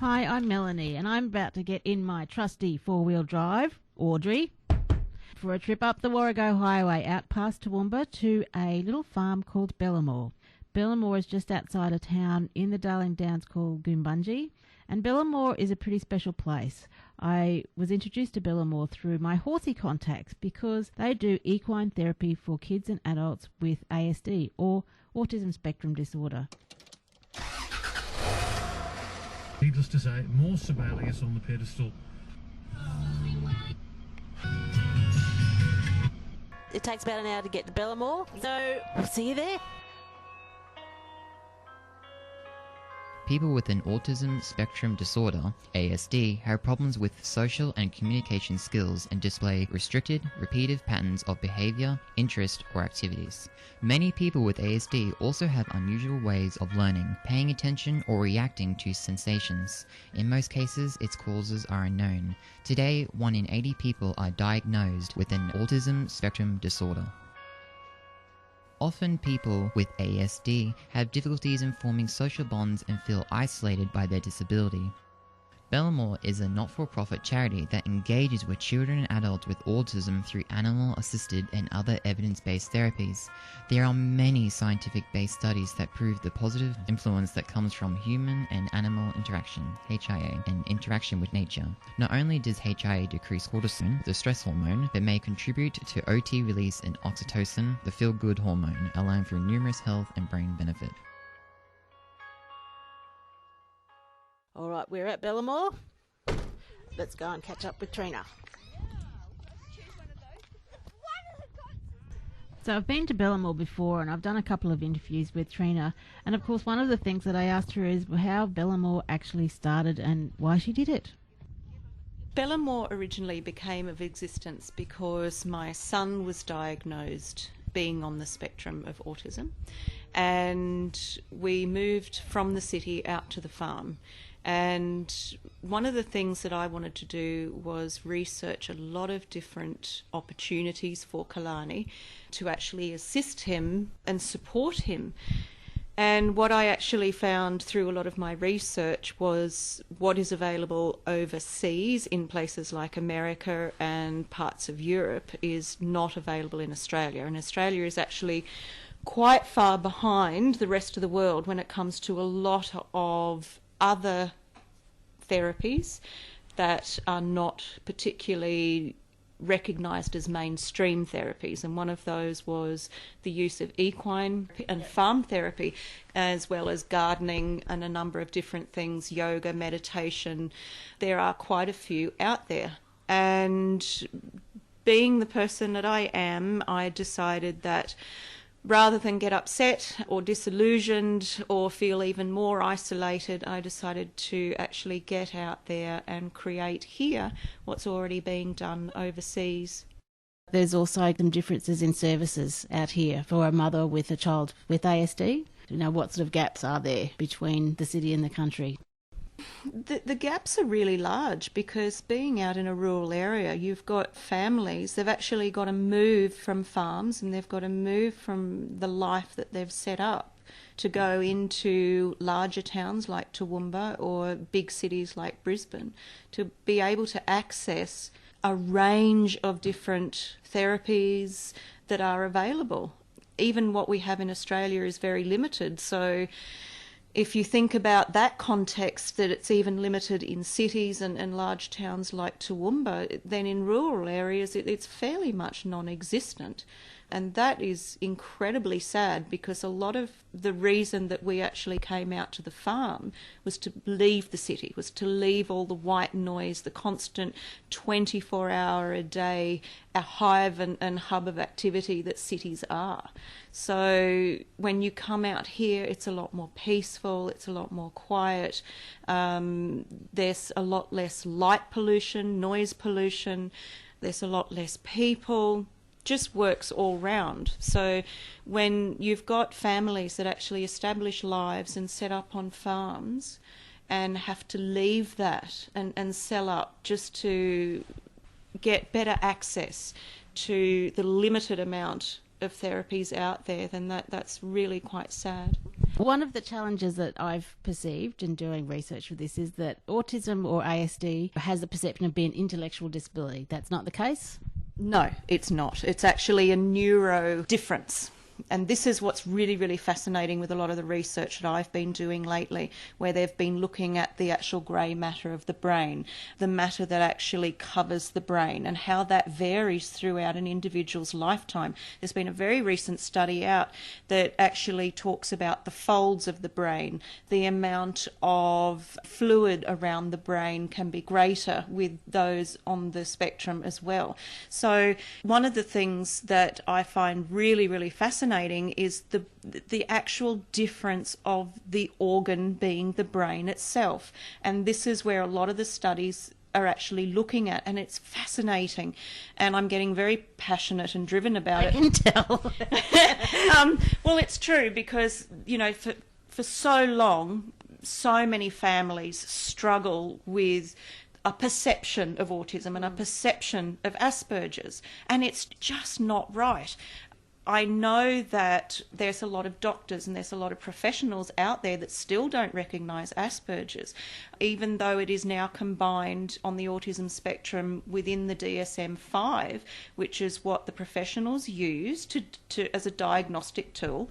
Hi, I'm Melanie, and I'm about to get in my trusty four-wheel drive, Audrey, for a trip up the Warrego Highway out past Toowoomba to a little farm called Bellamore. Bellamore is just outside a town in the Darling Downs called Goombungee, and Bellamore is a pretty special place. I was introduced to Bellamore through my horsey contacts because they do equine therapy for kids and adults with ASD, or Autism Spectrum Disorder. Needless to say, more Sibelius on the pedestal. It takes about an hour to get to Bellamore, so we'll see you there. People with an autism spectrum disorder, ASD, have problems with social and communication skills and display restricted, repeative patterns of behavior, interest, or activities. Many people with ASD also have unusual ways of learning, paying attention, or reacting to sensations. In most cases, its causes are unknown. Today, 1 in 80 people are diagnosed with an autism spectrum disorder. Often people with ASD have difficulties in forming social bonds and feel isolated by their disability. Bellamore is a not-for-profit charity that engages with children and adults with autism through animal-assisted and other evidence-based therapies. There are many scientific-based studies that prove the positive influence that comes from human and animal interaction, HIA, and interaction with nature. Not only does HIA decrease cortisol, the stress hormone, but may contribute to OT release in oxytocin, the feel-good hormone, allowing for numerous health and brain benefit. All right, we're at Bellamore. Let's go and catch up with Trina. So I've been to Bellamore before, and I've done a couple of interviews with Trina, and of course one of the things that I asked her is how Bellamore actually started and why she did it. Bellamore originally became of existence because my son was diagnosed being on the spectrum of autism, and we moved from the city out to the farm. And one of the things that I wanted to do was research a lot of different opportunities for Kalani to actually assist him and support him. And what I actually found through a lot of my research was what is available overseas in places like America and parts of Europe is not available in Australia. And Australia is actually quite far behind the rest of the world when it comes to a lot of other therapies that are not particularly recognised as mainstream therapies, and one of those was the use of equine and farm therapy, as well as gardening and a number of different things, yoga, meditation. There are quite a few out there, and being the person that I am, I decided that rather than get upset or disillusioned or feel even more isolated, I decided to actually get out there and create here what's already being done overseas. There's also some differences in services out here for a mother with a child with ASD. You know, what sort of gaps are there between the city and the country? The gaps are really large because being out in a rural area, you've got families, they've actually got to move from farms and they've got to move from the life that they've set up to go into larger towns like Toowoomba or big cities like Brisbane to be able to access a range of different therapies that are available. Even what we have in Australia is very limited, so if you think about that context, that it's even limited in cities and large towns like Toowoomba, then in rural areas it's fairly much non-existent. And that is incredibly sad because a lot of the reason that we actually came out to the farm was to leave the city, was to leave all the white noise, the constant 24-hour-a-day hive and hub of activity that cities are. So when you come out here, it's a lot more peaceful, it's a lot more quiet, there's a lot less light pollution, noise pollution, there's a lot less people. Just works all round. So when you've got families that actually establish lives and set up on farms and have to leave that and sell up just to get better access to the limited amount of therapies out there, then that's really quite sad. One of the challenges that I've perceived in doing research for this is that autism or ASD has the perception of being intellectual disability. That's not the case? No, it's not. It's actually a neuro difference. And this is what's really, really fascinating with a lot of the research that I've been doing lately, where they've been looking at the actual grey matter of the brain, the matter that actually covers the brain, and how that varies throughout an individual's lifetime. There's been a very recent study out that actually talks about the folds of the brain. The amount of fluid around the brain can be greater with those on the spectrum as well. So one of the things that I find really, really fascinating is the actual difference of the organ being the brain itself. And this is where a lot of the studies are actually looking at, and it's fascinating. And I'm getting very passionate and driven about it. I can tell. Well, it's true because, for so long, so many families struggle with a perception of autism and a perception of Asperger's, and it's just not right. I know that there's a lot of doctors and there's a lot of professionals out there that still don't recognise Asperger's, even though it is now combined on the autism spectrum within the DSM-5, which is what the professionals use to as a diagnostic tool.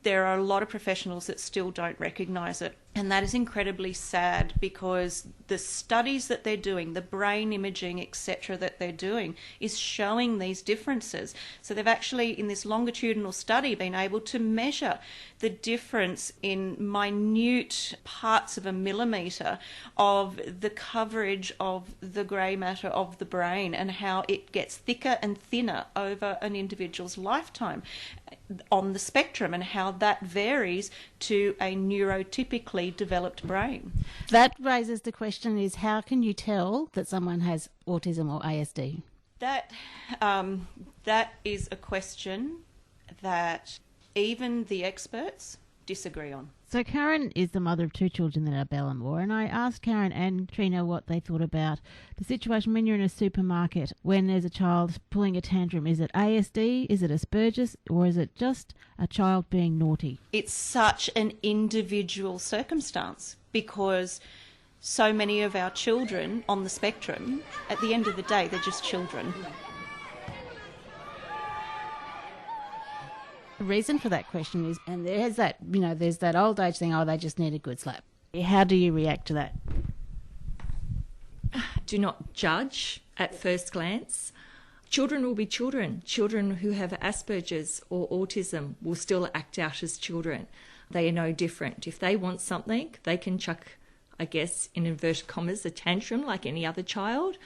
There are a lot of professionals that still don't recognise it. And that is incredibly sad because the studies that they're doing, the brain imaging, etc., that they're doing is showing these differences. So they've actually, in this longitudinal study, been able to measure the difference in minute parts of a millimetre of the coverage of the grey matter of the brain and how it gets thicker and thinner over an individual's lifetime on the spectrum, and how that varies to a neurotypically developed brain. That raises the question is, how can you tell that someone has autism or ASD? That is a question that even the experts disagree on. So Karen is the mother of 2 children that are Bellamore, and I asked Karen and Trina what they thought about the situation when you're in a supermarket when there's a child pulling a tantrum. Is it ASD, is it Asperger's, or is it just a child being naughty? It's such an individual circumstance because so many of our children on the spectrum, at the end of the day, they're just children. The reason for that question is, and there's that old age thing, they just need a good slap. How do you react to that? Do not judge at first glance. Children will be children. Children who have Asperger's or autism will still act out as children. They are no different. If they want something, they can chuck, I guess, in inverted commas, a tantrum like any other child.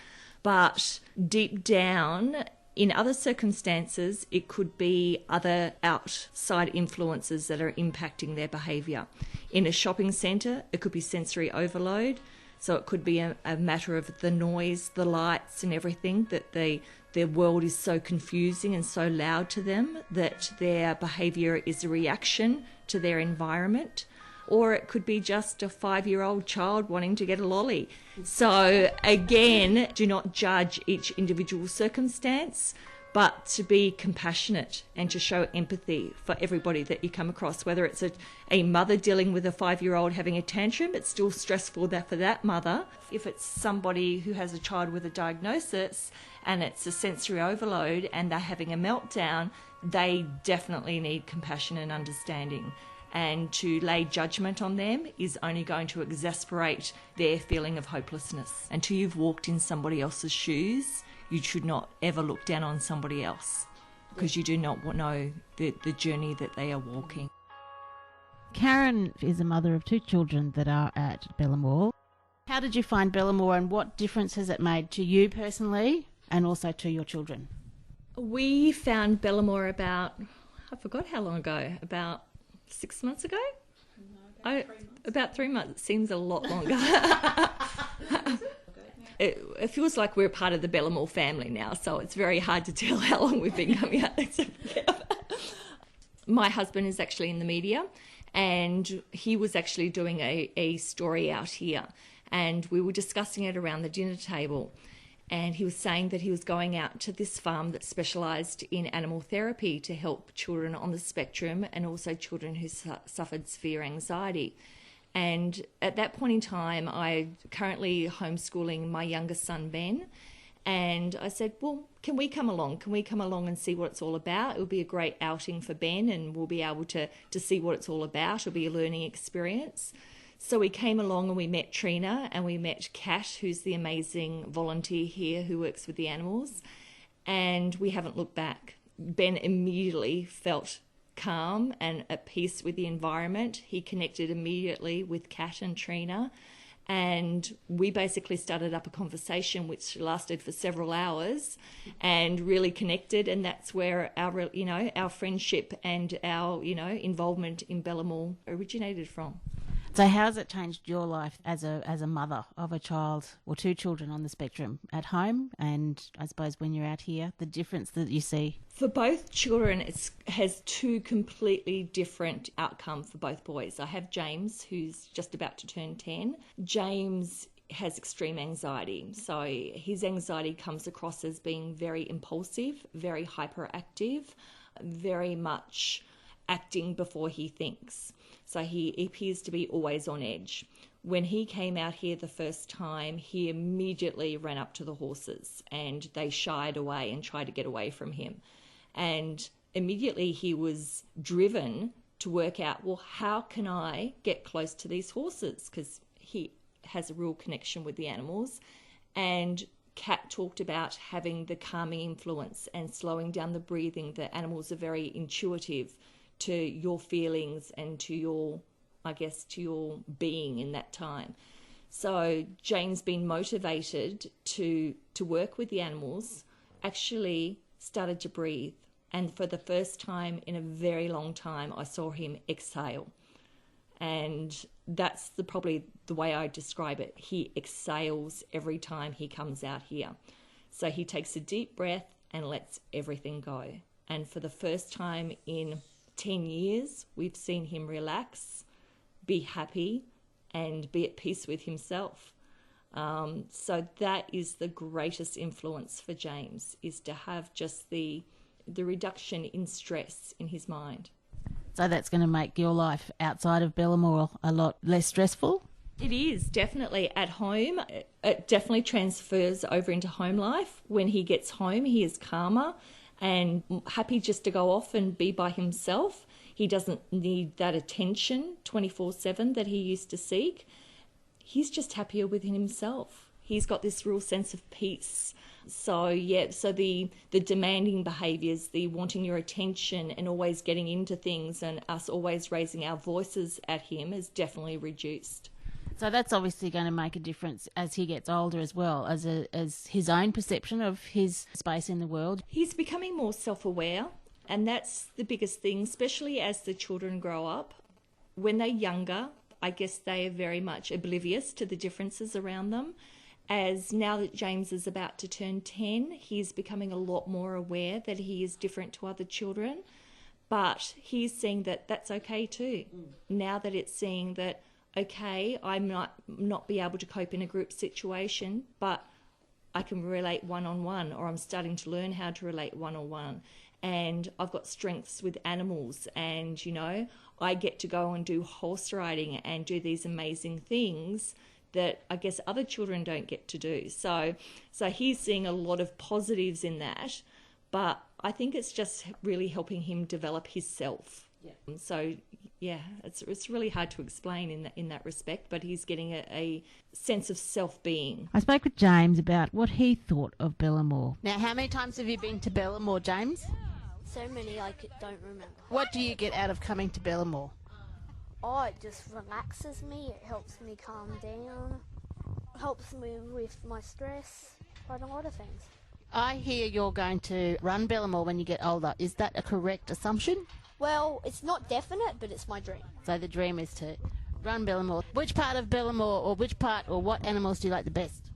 But deep down, in other circumstances, it could be other outside influences that are impacting their behaviour. In a shopping centre, it could be sensory overload. So it could be a matter of the noise, the lights and everything, that their world is so confusing and so loud to them that their behaviour is a reaction to their environment. Or it could be just a 5-year-old child wanting to get a lolly. So again, do not judge each individual circumstance, but to be compassionate and to show empathy for everybody that you come across, whether it's a mother dealing with a 5-year-old having a tantrum. It's still stressful for that mother. If it's somebody who has a child with a diagnosis and it's a sensory overload and they're having a meltdown, they definitely need compassion and understanding. And to lay judgment on them is only going to exasperate their feeling of hopelessness. Until you've walked in somebody else's shoes, you should not ever look down on somebody else, because you do not know the journey that they are walking. Karen is a mother of 2 children that are at Bellamore. How did you find Bellamore, and what difference has it made to you personally and also to your children? We found Bellamore about 6 months ago? No, about 3 months. It seems a lot longer. It feels like we're part of the Bellamore family now, so it's very hard to tell how long we've been coming out together. My husband is actually in the media, and he was actually doing a story out here, and we were discussing it around the dinner table. And he was saying that he was going out to this farm that specialised in animal therapy to help children on the spectrum and also children who suffered severe anxiety. And at that point in time, I currently homeschooling my youngest son, Ben. And I said, well, can we come along? Can we come along and see what it's all about? It will be a great outing for Ben and we'll be able to see what it's all about. It'll be a learning experience. So we came along and we met Trina and we met Kat, who's the amazing volunteer here who works with the animals. And we haven't looked back. Ben immediately felt calm and at peace with the environment. He connected immediately with Kat and Trina. And we basically started up a conversation which lasted for several hours and really connected. And that's where our friendship and our, involvement in Bellamore originated from. So how has it changed your life as a mother of a child or two children on the spectrum at home and I suppose when you're out here, the difference that you see? For both children, it has two completely different outcomes for both boys. I have James, who's just about to turn 10. James has extreme anxiety. So his anxiety comes across as being very impulsive, very hyperactive, very much acting before he thinks. So he appears to be always on edge. When he came out here the first time, he immediately ran up to the horses and they shied away and tried to get away from him. And immediately he was driven to work out, well, how can I get close to these horses? Because he has a real connection with the animals. And Kat talked about having the calming influence and slowing down the breathing. The animals are very intuitive to your feelings and to your being in that time. So James, being motivated to work with the animals, actually started to breathe. And for the first time in a very long time, I saw him exhale. And that's probably the way I describe it. He exhales every time he comes out here. So he takes a deep breath and lets everything go. And for the first time in 10 years, we've seen him relax, be happy, and be at peace with himself. So that is the greatest influence for James, is to have just the reduction in stress in his mind. So that's going to make your life outside of Bellamore a lot less stressful? It is, definitely. At home, it definitely transfers over into home life. When he gets home, he is calmer and happy just to go off and be by himself. He doesn't need that attention 24/7 that he used to seek. He's just happier within himself. He's got this real sense of peace. So the demanding behaviours, the wanting your attention and always getting into things and us always raising our voices at him is definitely reduced. So that's obviously going to make a difference as he gets older as well, as his own perception of his space in the world. He's becoming more self-aware, and that's the biggest thing, especially as the children grow up. When they're younger, I guess they are very much oblivious to the differences around them. As now that James is about to turn 10, he's becoming a lot more aware that he is different to other children, but he's seeing that that's okay too. Now that it's seeing that, okay, I might not be able to cope in a group situation, but I can relate one-on-one, or I'm starting to learn how to relate one-on-one. And I've got strengths with animals, and, I get to go and do horse riding and do these amazing things that I guess other children don't get to do. So he's seeing a lot of positives in that, but I think it's just really helping him develop his self. Yeah. So yeah, it's really hard to explain in that respect, but he's getting a sense of self-being. I spoke with James about what he thought of Bellamore. Now, how many times have you been to Bellamore, James? So many I don't remember. What do you get out of coming to Bellamore? Oh, it just relaxes me. It helps me calm down. Helps me with my stress. Quite a lot of things. I hear you're going to run Bellamore when you get older. Is that a correct assumption? Well, it's not definite, but it's my dream. So the dream is to run Bellamore. Which part of Bellamore, or what animals do you like the best?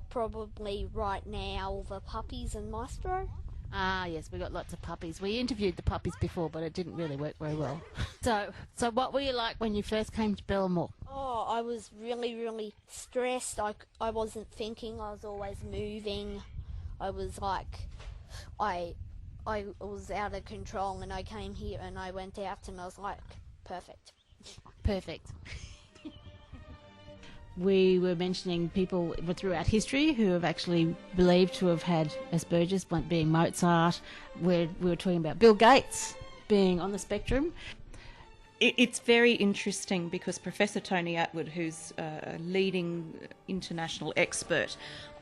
Probably right now the puppies and Maestro. Ah, yes, we got lots of puppies. We interviewed the puppies before, but it didn't really work very well. So what were you like when you first came to Bellamore? Oh, I was really, really stressed. I wasn't thinking. I was always moving. I was like, I was out of control, and I came here and I went out and I was like, perfect. Perfect. We were mentioning people throughout history who have actually believed to have had Asperger's, one being Mozart. We were talking about Bill Gates being on the spectrum. It's very interesting because Professor Tony Attwood, who's a leading international expert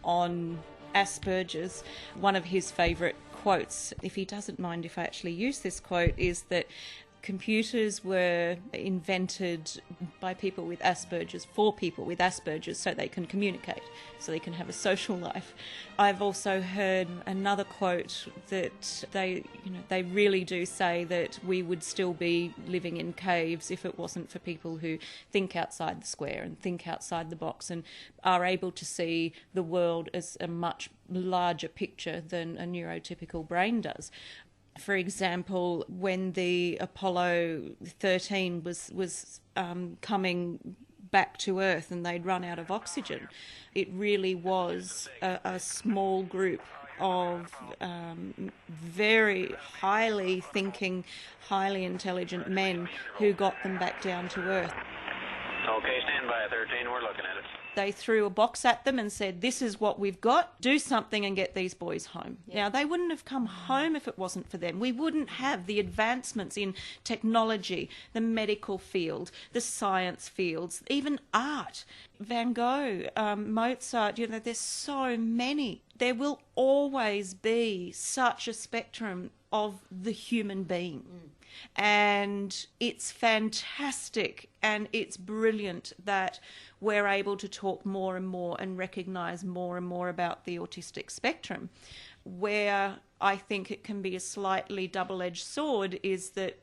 on Asperger's, one of his favourite quotes, if he doesn't mind if I actually use this quote, is that computers were invented by people with Asperger's, for people with Asperger's, so they can communicate, so they can have a social life. I've also heard another quote that they really do say that we would still be living in caves if it wasn't for people who think outside the square and think outside the box and are able to see the world as a much larger picture than a neurotypical brain does. For example, when the Apollo 13 was coming back to Earth and they'd run out of oxygen, it really was a small group of very highly thinking, highly intelligent men who got them back down to Earth. Okay, stand by 13, we're looking at it. They threw a box at them and said, this is what we've got, do something and get these boys home. Yep. Now, they wouldn't have come home if it wasn't for them. We wouldn't have the advancements in technology, the medical field, the science fields, even art. Van Gogh, Mozart, there's so many. There will always be such a spectrum of the human being. And it's fantastic and it's brilliant that we're able to talk more and more and recognise more and more about the autistic spectrum. Where I think it can be a slightly double-edged sword is that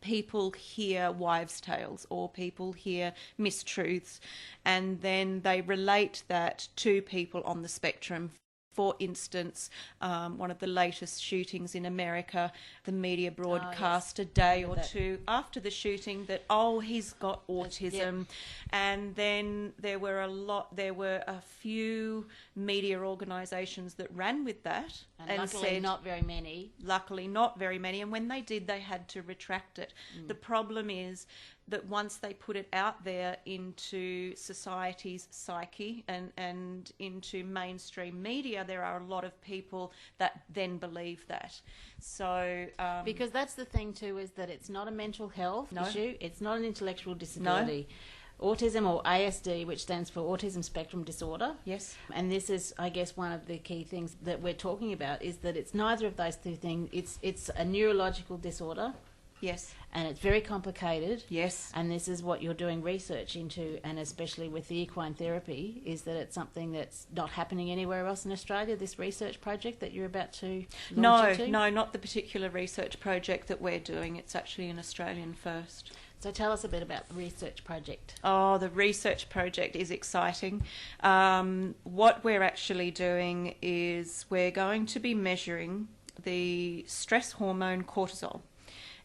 people hear wives' tales or people hear mistruths and then they relate that to people on the spectrum. For instance, one of the latest shootings in America, the media broadcast a day or two after the shooting that, he's got autism. Yep. And then there were a few media organisations that ran with that. And luckily said, not very many. Luckily not very many. And when they did, they had to retract it. The problem is that once they put it out there into society's psyche and into mainstream media, there are a lot of people that then believe that. So because that's the thing too, is that it's not a mental health issue, it's not an intellectual disability. No. Autism, or ASD, which stands for Autism Spectrum Disorder. Yes. And this is, I guess, one of the key things that we're talking about is that it's neither of those two things. It's a neurological disorder. Yes. And it's very complicated. Yes. And this is what you're doing research into, and especially with the equine therapy, is that it's something that's not happening anywhere else in Australia, this research project that you're about to launch into? No, not the particular research project that we're doing. It's actually an Australian first. So tell us a bit about the research project. Oh, the research project is exciting. What we're actually doing is we're going to be measuring the stress hormone cortisol.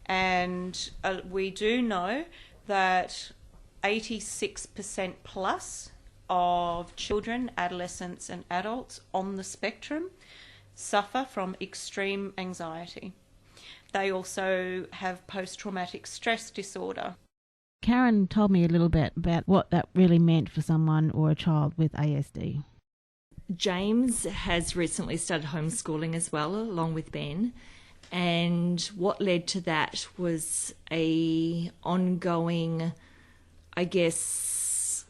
And we do know that 86% plus of children, adolescents and adults on the spectrum suffer from extreme anxiety. They also have post-traumatic stress disorder. Karen told me a little bit about what that really meant for someone or a child with ASD. James has recently started homeschooling as well, along with Ben. And what led to that was a ongoing, I guess,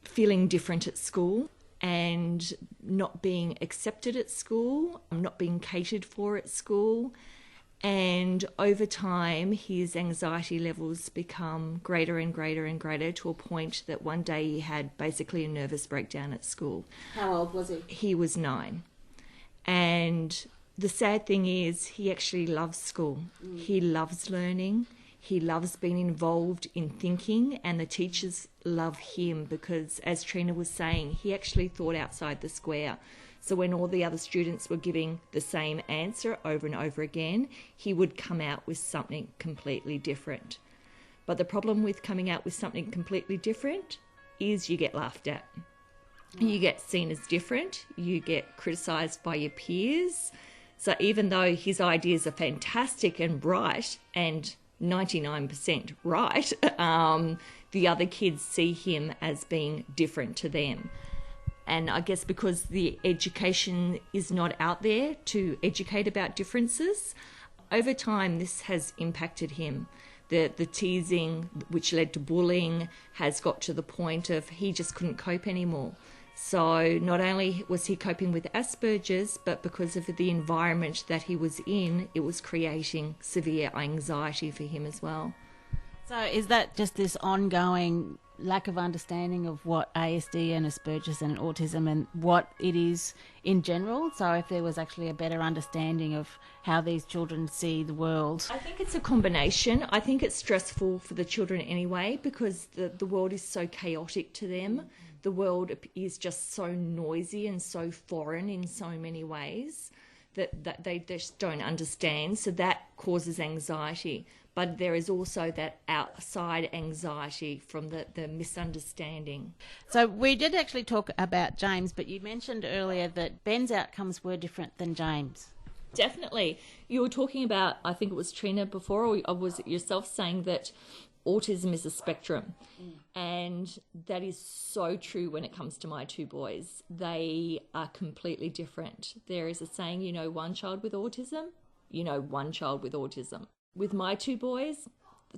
feeling different at school and not being accepted at school, not being catered for at school. And over time, his anxiety levels become greater and greater and greater to a point that one day he had basically a nervous breakdown at school. How old was he? He was 9. And the sad thing is he actually loves school. He loves learning. He loves being involved in thinking, and the teachers love him because, as Trina was saying, he actually thought outside the square. So when all the other students were giving the same answer over and over again, he would come out with something completely different. But the problem with coming out with something completely different is you get laughed at. You get seen as different. You get criticised by your peers. So even though his ideas are fantastic and right, and 99% right, the other kids see him as being different to them. And I guess because the education is not out there to educate about differences, over time this has impacted him. The teasing, which led to bullying, has got to the point of he just couldn't cope anymore. So not only was he coping with Asperger's, but because of the environment that he was in, it was creating severe anxiety for him as well. So is that just this ongoing lack of understanding of what ASD and Asperger's and autism and what it is in general? So if there was actually a better understanding of how these children see the world. I think it's a combination. I think it's stressful for the children anyway because the world is so chaotic to them. The world is just so noisy and so foreign in so many ways that they just don't understand. So that causes anxiety. But there is also that outside anxiety from the misunderstanding. So we did actually talk about James, but you mentioned earlier that Ben's outcomes were different than James. Definitely. You were talking about, I think it was Trina before, or was it yourself saying that autism is a spectrum? And that is so true when it comes to my two boys. They are completely different. There is a saying, you know one child with autism, you know one child with autism. With my two boys,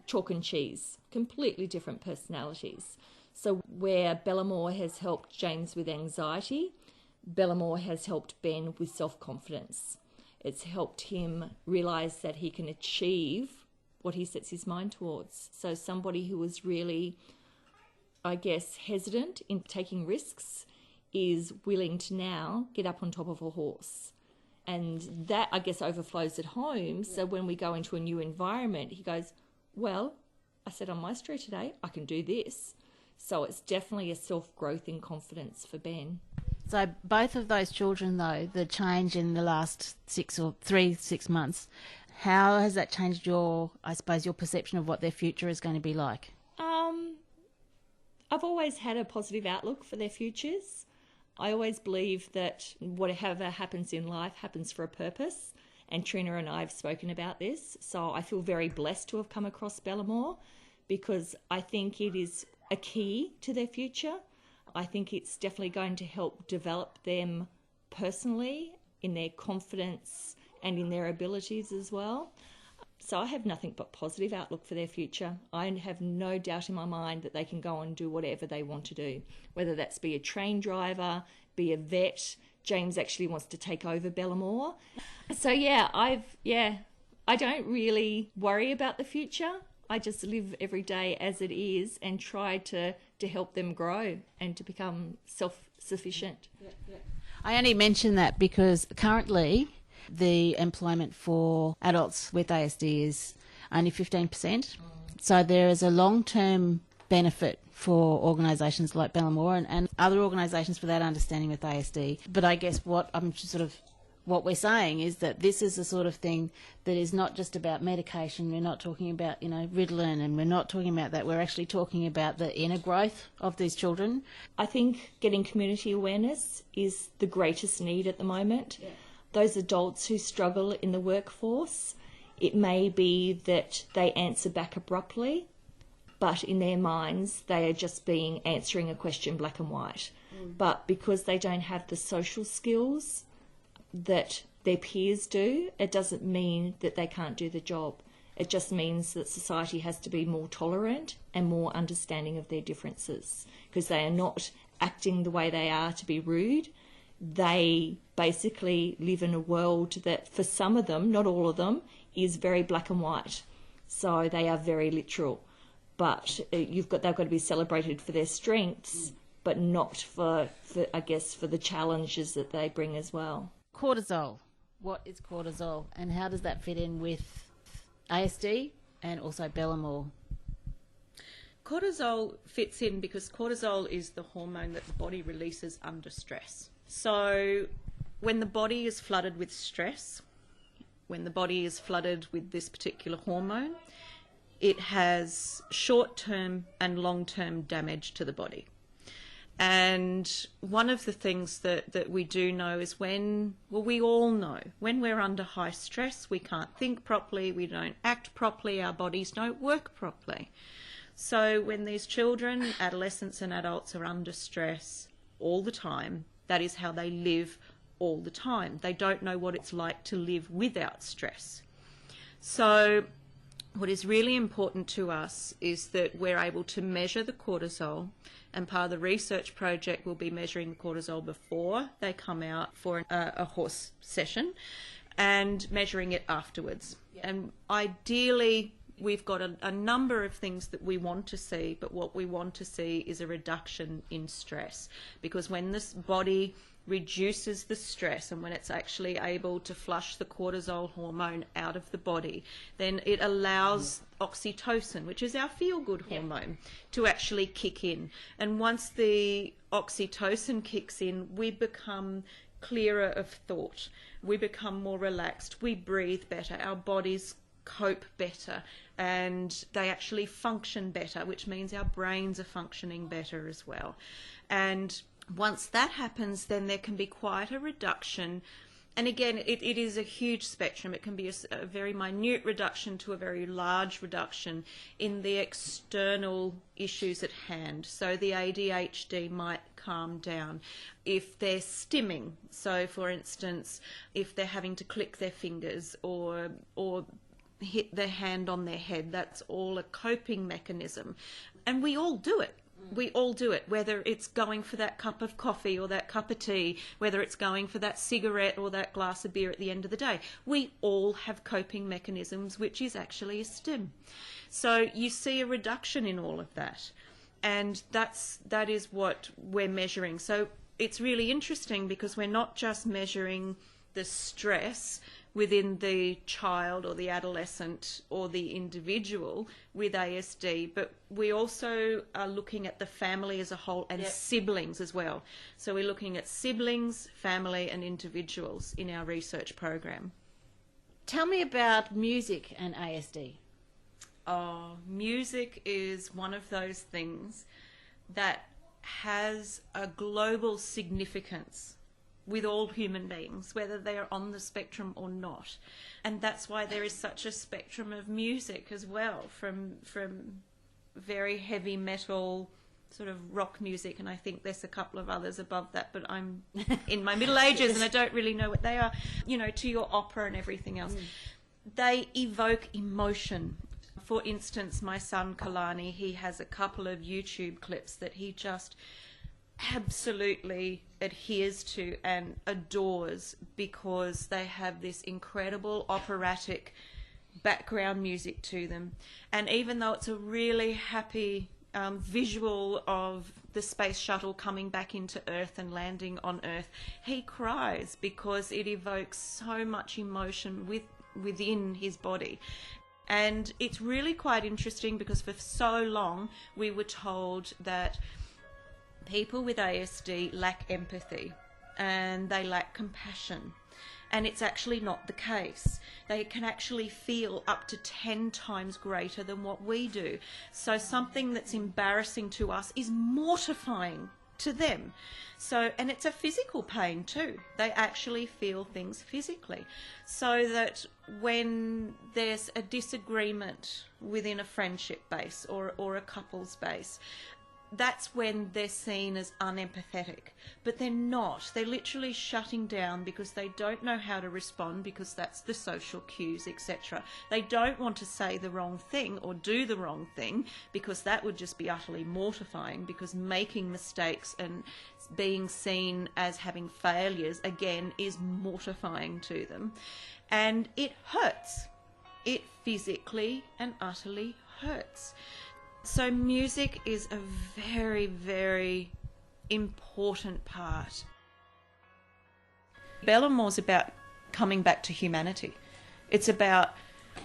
chalk and cheese, completely different personalities. So where Bellamore has helped James with anxiety, Bellamore has helped Ben with self-confidence. It's helped him realise that he can achieve what he sets his mind towards. So somebody who was really, I guess, hesitant in taking risks is willing to now get up on top of a horse. And that, I guess, overflows at home. So when we go into a new environment, he goes, well, I said on my street today, I can do this. So it's definitely a self-growth in confidence for Ben. So both of those children, though, the change in the last 6 months, how has that changed your perception of what their future is going to be like? I've always had a positive outlook for their futures. I always believe that whatever happens in life happens for a purpose, and Trina and I have spoken about this. So I feel very blessed to have come across Bellamore because I think it is a key to their future. I think it's definitely going to help develop them personally in their confidence and in their abilities as well. So I have nothing but positive outlook for their future. I have no doubt in my mind that they can go and do whatever they want to do, whether that's be a train driver, be a vet. James actually wants to take over Bellamore. So I don't really worry about the future. I just live every day as it is and try to help them grow and to become self-sufficient. I only mention that because currently the employment for adults with ASD is only 15%. So there is a long-term benefit for organisations like Bellamore and other organisations for that understanding with ASD. But I guess what we're saying is that this is the sort of thing that is not just about medication. We're not talking about, Ritalin, and we're not talking about that. We're actually talking about the inner growth of these children. I think getting community awareness is the greatest need at the moment. Yeah. Those adults who struggle in the workforce, it may be that they answer back abruptly, but in their minds they are just answering a question black and white. But because they don't have the social skills that their peers do, it doesn't mean that they can't do the job. It just means that society has to be more tolerant and more understanding of their differences, because they are not acting the way they are to be rude. They basically live in a world that for some of them, not all of them, is very black and white. So they are very literal. But they've got to be celebrated for their strengths, but not for the challenges that they bring as well. Cortisol. What is cortisol and how does that fit in with ASD and also Bellamore? Cortisol fits in because cortisol is the hormone that the body releases under stress. So when the body is flooded with stress, when the body is flooded with this particular hormone, it has short-term and long-term damage to the body. And one of the things that we do know is we all know, when we're under high stress, we can't think properly, we don't act properly, our bodies don't work properly. So when these children, adolescents and adults are under stress all the time, that is how they live all the time. They don't know what it's like to live without stress. So what is really important to us is that we're able to measure the cortisol, and part of the research project will be measuring the cortisol before they come out for a horse session and measuring it afterwards. And ideally, we've got a number of things that we want to see, but what we want to see is a reduction in stress, because when this body reduces the stress and when it's actually able to flush the cortisol hormone out of the body, then it allows oxytocin, which is our feel-good hormone, to actually kick in. And once the oxytocin kicks in, we become clearer of thought, we become more relaxed, we breathe better, our bodies cope better, and they actually function better, which means our brains are functioning better as well. And once that happens, then there can be quite a reduction. And again, it is a huge spectrum. It can be a very minute reduction to a very large reduction in the external issues at hand. So the ADHD might calm down if they're stimming. So for instance, if they're having to click their fingers or hit their hand on their head, that's all a coping mechanism. And we all do it. We all do it, whether it's going for that cup of coffee or that cup of tea, whether it's going for that cigarette or that glass of beer at the end of the day. We all have coping mechanisms, which is actually a stim. So you see a reduction in all of that. And that is what we're measuring. So it's really interesting because we're not just measuring the stress within the child or the adolescent or the individual with ASD, but we also are looking at the family as a whole and siblings as well. So we're looking at siblings, family and individuals in our research program. Tell me about music and ASD. Oh, music is one of those things that has a global significance with all human beings, whether they are on the spectrum or not. And that's why there is such a spectrum of music as well, from very heavy metal, sort of rock music, and I think there's a couple of others above that, but I'm in my middle ages and I don't really know what they are, to your opera and everything else. They evoke emotion. For instance, my son Kalani, he has a couple of YouTube clips that he just absolutely adheres to and adores because they have this incredible operatic background music to them. And even though it's a really happy visual of the space shuttle coming back into Earth and landing on Earth, he cries because it evokes so much emotion within his body. And it's really quite interesting because for so long we were told that people with ASD lack empathy and they lack compassion. And it's actually not the case. They can actually feel up to 10 times greater than what we do. So something that's embarrassing to us is mortifying to them. So, and it's a physical pain too. They actually feel things physically. So that when there's a disagreement within a friendship base or a couple's base, that's when they're seen as unempathetic. But they're not. They're literally shutting down because they don't know how to respond, because that's the social cues, etc. They don't want to say the wrong thing or do the wrong thing because that would just be utterly mortifying, because making mistakes and being seen as having failures, again, is mortifying to them. And it hurts. It physically and utterly hurts. So music is a very, very important part. Bellamore's about coming back to humanity. It's about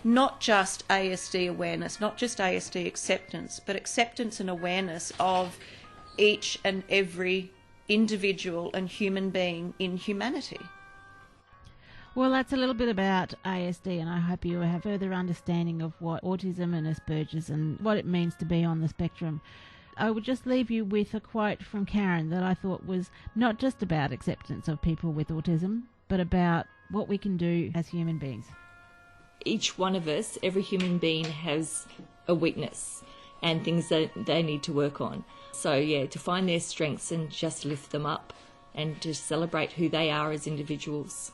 not just ASD awareness, not just ASD acceptance, but acceptance and awareness of each and every individual and human being in humanity. Well, that's a little bit about ASD, and I hope you have further understanding of what autism and Asperger's and what it means to be on the spectrum. I would just leave you with a quote from Karen that I thought was not just about acceptance of people with autism, but about what we can do as human beings. Each one of us, every human being has a weakness and things that they need to work on. So yeah, to find their strengths and just lift them up and to celebrate who they are as individuals.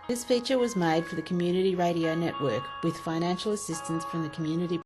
This feature was made for the Community Radio Network with financial assistance from the Community